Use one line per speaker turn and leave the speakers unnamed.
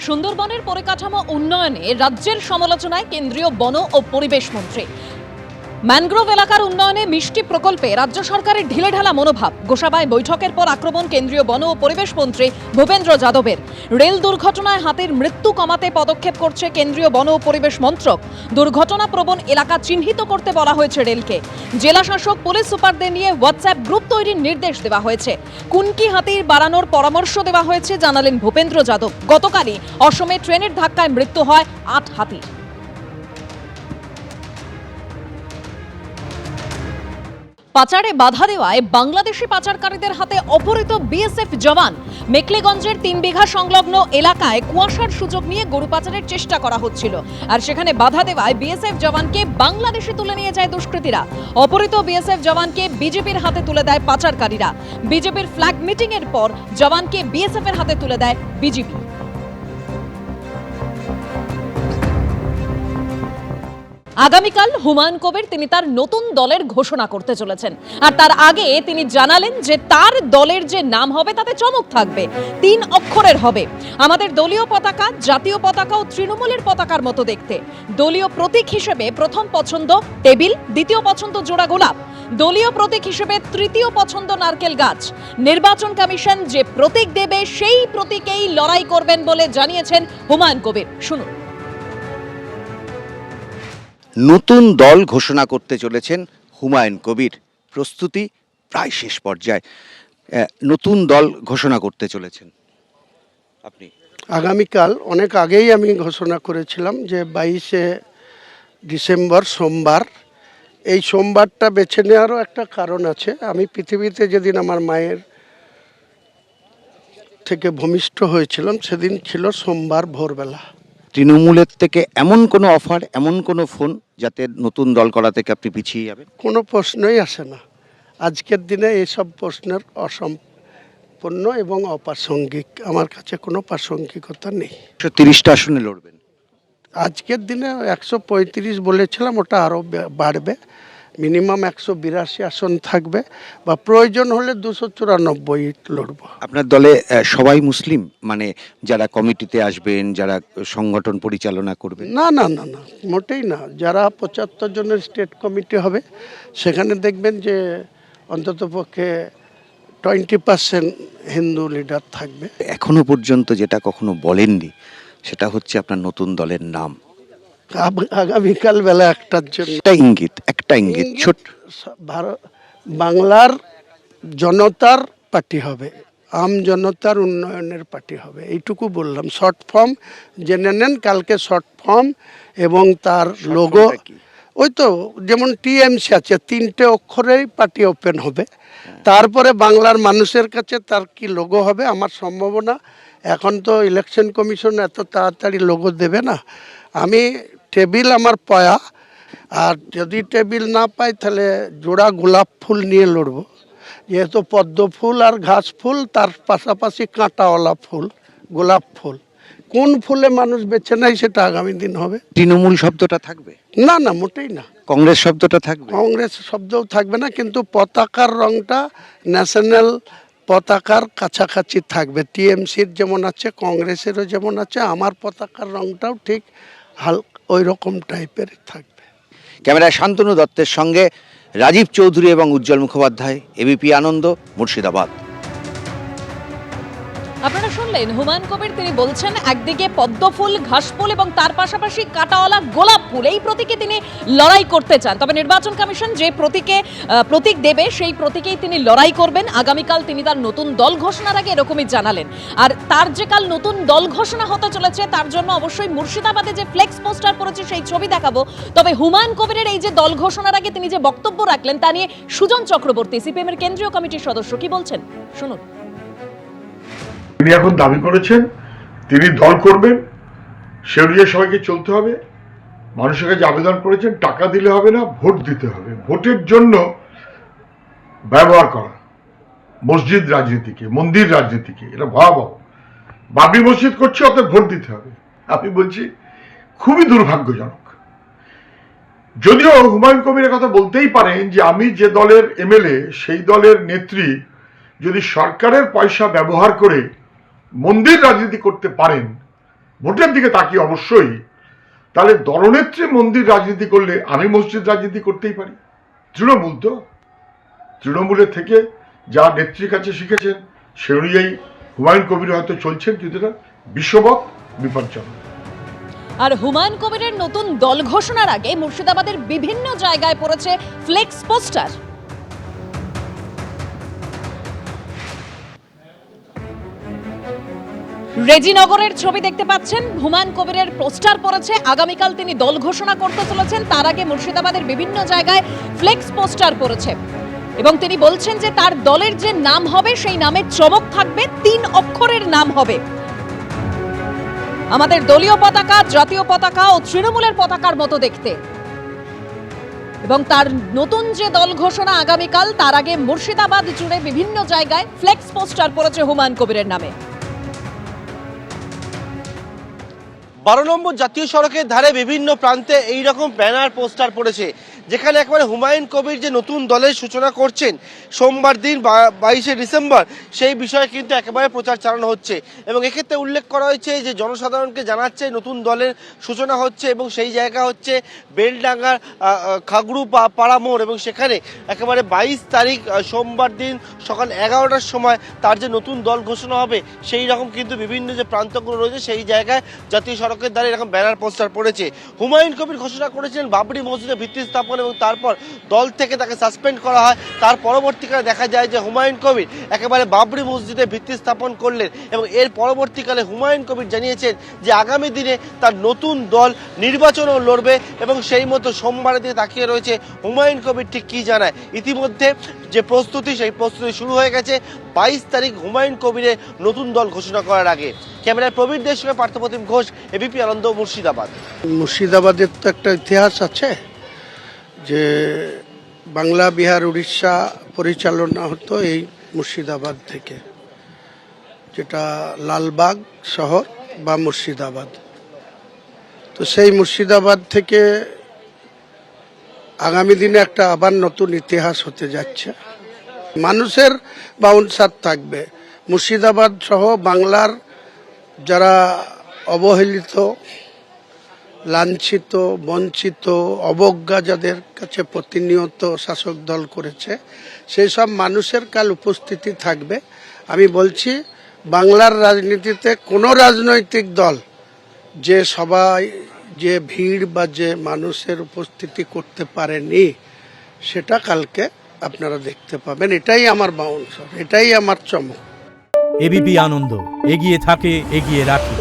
সুন্দরবনের পরিকাঠামো উন্নয়নে রাজ্যের সমালোচনায় কেন্দ্রীয় বন ও পরিবেশ মন্ত্রী। ম্যানগ্রোভ এলাকার উন্নয়নে মিষ্টি প্রকল্পে রাজ্য সরকারের ঢিলেঢালা মনোভাব। গোসাবায় বৈঠকের পর আক্রমণ কেন্দ্রীয় বন ও পরিবেশ মন্ত্রী ভূপেন্দ্র যাদবের। রেল দুর্ঘটনায় হাতির মৃত্যু কমাতে পদক্ষেপ করছে কেন্দ্রীয় বন ও পরিবেশ মন্ত্রক। দুর্ঘটনা প্রবণ এলাকা চিহ্নিত করতে বলা হয়েছে রেলকে। জেলা শাসক পুলিশ সুপারদের নিয়ে হোয়াটসঅ্যাপ গ্রুপ তৈরির নির্দেশ দেওয়া হয়েছে। কুনকি হাতির বাড়ানোর পরামর্শ দেওয়া হয়েছে জানালেন ভূপেন্দ্র যাদব। গতকালই অসমে ট্রেনের ধাক্কায় মৃত্যু হয় ৮ হাতির। পাচারে বাধা দেওয়ায় বাংলাদেশি পাচারকারীদের হাতে অপহৃত বিএসএফ জওয়ান। মেকলিগঞ্জের ৩ বিঘা সংলগ্ন এলাকায় কুয়াশার সুযোগ নিয়ে গরু পাচারের চেষ্টা করা হচ্ছিল, আর সেখানে বাধা দেওয়ায় বিএসএফ জওয়ানকে বাংলাদেশে তুলে নিয়ে যায় দুষ্কৃতীরা। অপহৃত বিএসএফ জওয়ানকে বিজেপির হাতে তুলে দেয় পাচারকারীরা। বিজেপির ফ্ল্যাগ মিটিং এর পর জওয়ানকে বিএসএফ এর হাতে তুলে দেয় বিজেপি। আগামীকাল হুমায়ুন কবির তিনি তার নতুন দলের ঘোষণা করতে চলেছেন, আর তার আগে তিনি জানালেন যে তার দলের যে নাম হবে তাতে চমক থাকবে। ৩ অক্ষরের হবে। আমাদের দলীয় পতাকা জাতীয় পতাকা ও তৃণমূলের পতাকার মতো দেখতে। দলীয় প্রতীক হিসেবে প্রথম পছন্দ টেবিল, দ্বিতীয় পছন্দ জোড়া গোলাপ। দলীয় প্রতীক হিসেবে তৃতীয় পছন্দ নারকেল গাছ। নির্বাচন কমিশন যে প্রতীক দেবে সেই প্রতীকেই লড়াই করবেন বলে জানিয়েছেন হুমায়ুন কবির। শুনুন।
নতুন দল ঘোষণা করতে চলেছেন হুমায়ুন কবির। প্রস্তুতি প্রায় শেষ পর্যায়ে। নতুন দল ঘোষণা করতে চলেছেন আপনি?
আগামীকাল অনেক আগেই আমি ঘোষণা করেছিলাম যে 22শে ডিসেম্বর সোমবার। এই সোমবারটা বেছে নেওয়ারও একটা কারণ আছে। আমি পৃথিবীতে যেদিন আমার মায়ের থেকে ভূমিষ্ঠ হয়েছিলাম সেদিন ছিল সোমবার ভোরবেলা।
তৃণমূলের থেকে এমন কোনো অফার, এমন কোনো ফোন যাতে নতুন দল করা থেকে আপনি পিছিয়ে যাবেন?
কোনো প্রশ্নই আসে না। আজকের দিনে এইসব প্রশ্নের অসম্পূর্ণ এবং অপ্রাসঙ্গিক। আমার কাছে কোনো প্রাসঙ্গিকতা নেই।
30টা আসনে লড়বেন
আজকের দিনে 135 বলেছিলাম, ওটা আরও বাড়বে। মিনিমাম 182 আসন থাকবে, বা প্রয়োজন হলে 294 লড়ব।
আপনার দলে সবাই মুসলিম, মানে যারা কমিটিতে আসবেন, যারা সংগঠন পরিচালনা করবেন?
না না না না, মোটেই না। যারা 75 জনের স্টেট কমিটি হবে সেখানে দেখবেন যে অন্ততপক্ষে 20% হিন্দু লিডার থাকবে।
এখনো পর্যন্ত যেটা কখনো বলেননি সেটা হচ্ছে আপনার নতুন দলের নাম।
আগামীকাল বেলা 1টার জন্য
একটা ইঙ্গিত ছোট।
বাংলার জনতার পার্টি হবে, আম জনতার উন্নয়নের পার্টি হবে, এইটুকু বললাম। শর্ট ফর্ম জেনে নেন কালকে। শর্ট ফর্ম এবং তার লোগো ওই তো যেমন টিএমসি আছে, 3টে অক্ষরেই পার্টি ওপেন হবে। তারপরে বাংলার মানুষের কাছে তার কি লোগো হবে আমার সম্ভাবনা। এখন তো ইলেকশন কমিশন এত তাড়াতাড়ি লোগো দেবে না। আমি টেবিল আমার পয়া, আর যদি টেবিল না পাই তাহলে জোড়া গোলাপ ফুল নিয়ে লড়ব। যেহেতু পদ্ম ফুল আর ঘাস ফুল, তার পাশাপাশি কাঁটাওয়ালা ফুল গোলাপ ফুল। কোন ফুলে মানুষ বেছে নেয় সেটা আগামী দিন হবে।
তৃণমূল শব্দটা থাকবে
না না, মোটেই না।
কংগ্রেস শব্দটা থাকবে?
কংগ্রেস শব্দও থাকবে না, কিন্তু পতাকার রংটা ন্যাশনাল পতাকার কাছাকাছি থাকবে। টিএমসির যেমন আছে, কংগ্রেসেরও যেমন আছে, আমার পতাকার রংটাও ঠিক ওই রকম টাইপের থাকবে।
ক্যামেরায় শান্তনু দত্তের সঙ্গে রাজীব চৌধুরী এবং উজ্জ্বল মুখোপাধ্যায়, এবিপি আনন্দ, মুর্শিদাবাদ।
আপনারা শুনলেন হুমায়ুন কবির। তিনি বলছেন একদিকে পদ্ম ফুল, ঘাস ফুল এবং তার পাশাপাশি কাঁটাওয়ালা গোলাপ ফুল, এই প্রতীকে তিনি লড়াই করতে চান। তবে নির্বাচন কমিশন যে প্রতীক দেবে সেই প্রতীকেই তিনি লড়াই করবেন। আগামীকাল তিনি তার নতুন দল ঘোষণার আগে এরকমই জানালেন। আর তার যে কাল নতুন দল ঘোষণা হতে চলেছে তার জন্য অবশ্যই মুর্শিদাবাদে যে ফ্লেক্স পোস্টার পড়েছে সেই ছবি দেখাবো। তবে হুমায়ুন কবিরের এই যে দল ঘোষণার আগে তিনি যে বক্তব্য রাখলেন তা নিয়ে সুজন চক্রবর্তী, সিপিএম এর কেন্দ্রীয় কমিটির সদস্য, কি বলছেন শুনুন।
তিনি এখন দাবি করেছেন তিনি দল করবেন, সে অনুযায়ী সবাইকে চলতে হবে। মানুষের কাছে আবেদন করেছেন টাকা দিলে হবে না, ভোট দিতে হবে। ভোটের জন্য ব্যবহার করা মসজিদ রাজনীতিকে, মন্দির রাজনীতিকে, এটা ভয়াবহ। বাবরি মসজিদ করছে, অতএব ভোট দিতে হবে। আমি বলছি খুবই দুর্ভাগ্যজনক। যদিও হুমায়ুন কবিরের কথা বলতেই পারেন যে আমি যে দলের এমএলএ সেই দলের নেত্রী যদি সরকারের পয়সা ব্যবহার করে মন্দির রাজনীতি করতে পারেন, ভোটের দিকে তাকিয়ে অবশ্যই, তাহলে দলনেত্রী মন্দির রাজনীতি করলে আমি মসজিদ রাজনীতি করতেই পারি। তৃণমূল তো, তৃণমূলের থেকে যা নেত্রীর কাছে শিখেছেন সে অনুযায়ী হুমায়ুন কবির হয়তো চলছেন, কিন্তু এটা বিশ্ববৎ বিপজ্জনক।
আর হুমায়ুন কবিরের নতুন দল ঘোষণার আগে মুর্শিদাবাদের বিভিন্ন জায়গায় পড়েছে ফ্লেক্স পোস্টার। রেজিনগরের ছবি দেখতে পাচ্ছেন, হুমায়ুন কবিরের পোস্টার পড়েছে। আগামীকাল তিনি দল ঘোষণা করতে চলেছেন, তার আগে মুর্শিদাবাদের বিভিন্ন জায়গায় ফ্লেক্স পোস্টার পড়েছে এবং তিনি বলছেন যে তার দলের যে নাম হবে সেই নামের চমক থাকবে, 3 অক্ষরের নাম হবে। আমাদের দলীয় পতাকা, জাতীয় পতাকা ও তৃণমূলের পতাকার মতো দেখতে। এবং তার নতুন যে দল ঘোষণা আগামীকাল, তার আগে মুর্শিদাবাদ জুড়ে বিভিন্ন জায়গায় ফ্লেক্স পোস্টার পড়েছে হুমায়ুন কবিরের নামে।
12 নম্বর জাতীয় সড়কের ধারে বিভিন্ন প্রান্তে এই রকম ব্যানার পোস্টার পড়েছে, যেখানে একেবারে হুমায়ুন কবির যে নতুন দলের সূচনা করছেন সোমবার দিন 22শে ডিসেম্বর, সেই বিষয়ে কিন্তু একেবারে প্রচার চালানো হচ্ছে। এবং এক্ষেত্রে উল্লেখ করা হয়েছে যে জনসাধারণকে জানাচ্ছে নতুন দলের সূচনা হচ্ছে এবং সেই জায়গা হচ্ছে বেলডাঙ্গার খাগড়ু পাড়া মোড়। এবং সেখানে একেবারে 22 তারিখ সোমবার দিন সকাল 11টার সময় তার যে নতুন দল ঘোষণা হবে, সেই রকম কিন্তু বিভিন্ন যে প্রান্তগুলো রয়েছে সেই জায়গায় জাতীয় সড়কের ধারে এরকম ব্যানার পোস্টার পড়েছে। হুমায়ুন কবির ঘোষণা করেছিলেন বাবরি মসজিদে ভিত্তি স্থাপন এবং তারপর দল থেকে তাকে সাসপেন্ড করা হয়। তার পরবর্তীকালে দেখা যায় যে হুমায়ুন কবির একেবারে বাবরি মসজিদে ভিত্তি স্থাপন করলেন এবং এর পরবর্তীকালে হুমায়ুন কবির জানিয়েছেন যে আগামী দিনে তার নতুন দল নির্বাচনও লড়বে এবং সেই মতো সোমবারের দিকে তাকিয়ে রয়েছে হুমায়ুন কবির ঠিক কী জানায়। ইতিমধ্যে যে প্রস্তুতি, সেই প্রস্তুতি শুরু হয়ে গেছে 22 তারিখ হুমায়ুন কবিরের নতুন দল ঘোষণা করার আগে। ক্যামেরায় প্রবীরদের সঙ্গে পার্থপ্রতিম ঘোষ, এবিপি আনন্দ, মুর্শিদাবাদ।
মুর্শিদাবাদের তো একটা ইতিহাস আছে যে বাংলা, বিহার, উড়িষ্যা পরিচালনা হতো এই মুর্শিদাবাদ থেকে, যেটা লালবাগ শহর বা মুর্শিদাবাদ। তো সেই মুর্শিদাবাদ থেকে আগামী দিনে একটা আবার নতুন ইতিহাস হতে যাচ্ছে। মানুষের বাউন্সার থাকবে। মুর্শিদাবাদ সহ বাংলার যারা অবহেলিত, লাঞ্ছিত, বঞ্চিত, অবজ্ঞা যাদের কাছে প্রতিনিয়ত শাসক দল করেছে, সেই সব মানুষের কাল উপস্থিতি থাকবে। আমি বলছি, বাংলার রাজনীতিতে কোনো রাজনৈতিক দল যে সবাই যে ভিড় বা যে মানুষের উপস্থিতি করতে পারেনি, সেটা কালকে আপনারা দেখতে পাবেন। এটাই আমার বাউন্সার, এটাই আমার চমক।
এবিপি আনন্দ, এগিয়ে থাকে, এগিয়ে রাখে।